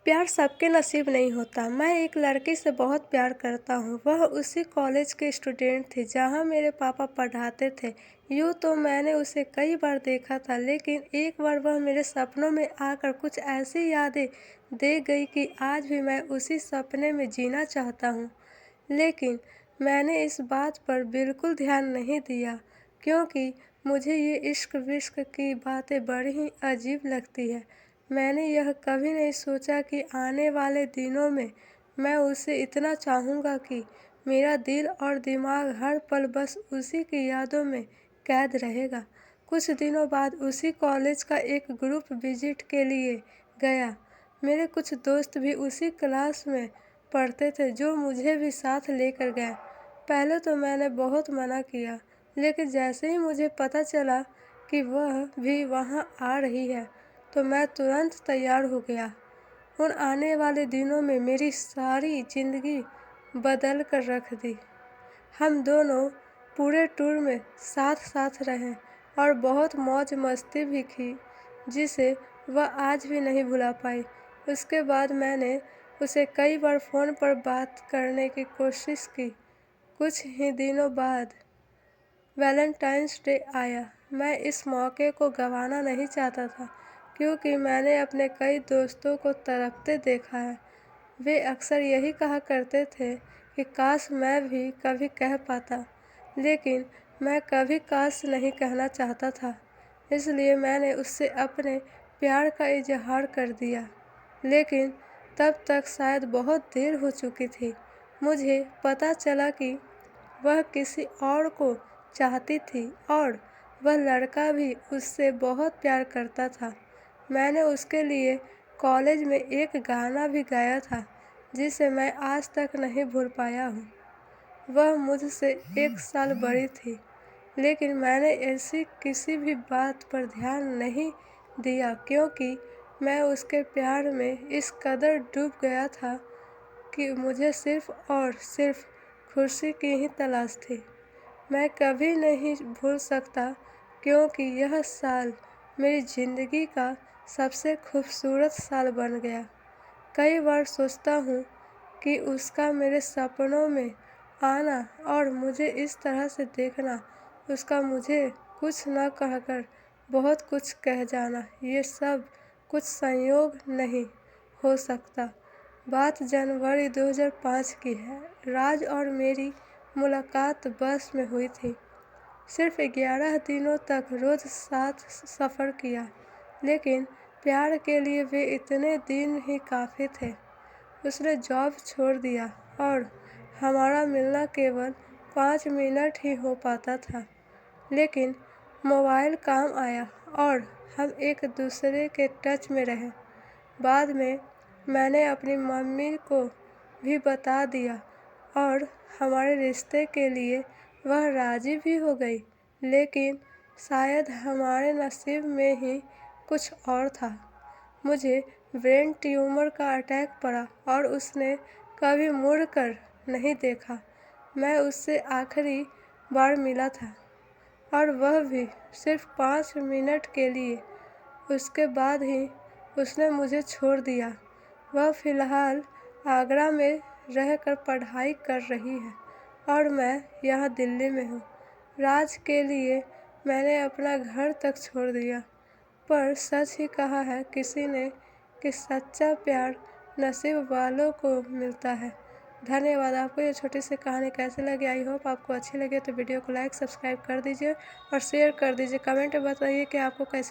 प्यार सबके नसीब नहीं होता। मैं एक लड़की से बहुत प्यार करता हूँ। वह उसी कॉलेज की स्टूडेंट थी जहाँ मेरे पापा पढ़ाते थे। यूँ तो मैंने उसे कई बार देखा था, लेकिन एक बार वह मेरे सपनों में आकर कुछ ऐसी यादें दे गई कि आज भी मैं उसी सपने में जीना चाहता हूँ। लेकिन मैंने इस बात पर बिल्कुल ध्यान नहीं दिया, क्योंकि मुझे ये इश्क-विश्क की बातें बड़ी ही अजीब लगती है। मैंने यह कभी नहीं सोचा कि आने वाले दिनों में मैं उसे इतना चाहूँगा कि मेरा दिल और दिमाग हर पल बस उसी की यादों में कैद रहेगा। कुछ दिनों बाद उसी कॉलेज का एक ग्रुप विजिट के लिए गया। मेरे कुछ दोस्त भी उसी क्लास में पढ़ते थे, जो मुझे भी साथ लेकर गए। पहले तो मैंने बहुत मना किया, लेकिन जैसे ही मुझे पता चला कि वह भी वहाँ आ रही है, तो मैं तुरंत तैयार हो गया। उन आने वाले दिनों में मेरी सारी ज़िंदगी बदल कर रख दी। हम दोनों पूरे टूर में साथ-साथ रहे और बहुत मौज-मस्ती भी की, जिसे वह आज भी नहीं भुला पाई। उसके बाद मैंने उसे कई बार फ़ोन पर बात करने की कोशिश की। कुछ ही दिनों बाद वैलेंटाइन्स डे आया। मैं इस मौके को गँवाना नहीं चाहता था, क्योंकि मैंने अपने कई दोस्तों को तड़पते देखा है। वे अक्सर यही कहा करते थे कि काश मैं भी कभी कह पाता, लेकिन मैं कभी काश नहीं कहना चाहता था। इसलिए मैंने उससे अपने प्यार का इज़हार कर दिया, लेकिन तब तक शायद बहुत देर हो चुकी थी। मुझे पता चला कि वह किसी और को चाहती थी और वह लड़का भी उससे बहुत प्यार करता था। मैंने उसके लिए कॉलेज में एक गाना भी गाया था, जिसे मैं आज तक नहीं भूल पाया हूँ। वह मुझसे 1 साल बड़ी थी, लेकिन मैंने ऐसी किसी भी बात पर ध्यान नहीं दिया, क्योंकि मैं उसके प्यार में इस कदर डूब गया था कि मुझे सिर्फ़ और सिर्फ़ खुशी की ही तलाश थी। मैं कभी नहीं भूल सकता, क्योंकि यह साल मेरी ज़िंदगी का सबसे खूबसूरत साल बन गया। कई बार सोचता हूँ कि उसका मेरे सपनों में आना और मुझे इस तरह से देखना, उसका मुझे कुछ न कहकर बहुत कुछ कह जाना, ये सब कुछ संयोग नहीं हो सकता। बात जनवरी 2005 की है। राज और मेरी मुलाकात बस में हुई थी। सिर्फ 11 दिनों तक रोज़ साथ सफ़र किया, लेकिन प्यार के लिए वे इतने दिन ही काफ़ी थे। उसने जॉब छोड़ दिया और हमारा मिलना केवल 5 मिनट ही हो पाता था, लेकिन मोबाइल काम आया और हम एक दूसरे के टच में रहे। बाद में मैंने अपनी मम्मी को भी बता दिया और हमारे रिश्ते के लिए वह राज़ी भी हो गई, लेकिन शायद हमारे नसीब में ही कुछ और था। मुझे ब्रेन ट्यूमर का अटैक पड़ा और उसने कभी मुड़ कर नहीं देखा। मैं उससे आखिरी बार मिला था, और वह भी सिर्फ 5 मिनट के लिए। उसके बाद ही उसने मुझे छोड़ दिया। वह फ़िलहाल आगरा में रहकर पढ़ाई कर रही है और मैं यहाँ दिल्ली में हूँ। राज के लिए मैंने अपना घर तक छोड़ दिया, पर सच ही कहा है किसी ने कि सच्चा प्यार नसीब वालों को मिलता है। धन्यवाद। आपको ये छोटी सी कहानी कैसी लगी? आई होप आपको अच्छी लगे तो वीडियो को लाइक, सब्सक्राइब कर दीजिए और शेयर कर दीजिए। कमेंट में बताइए कि आपको कैसी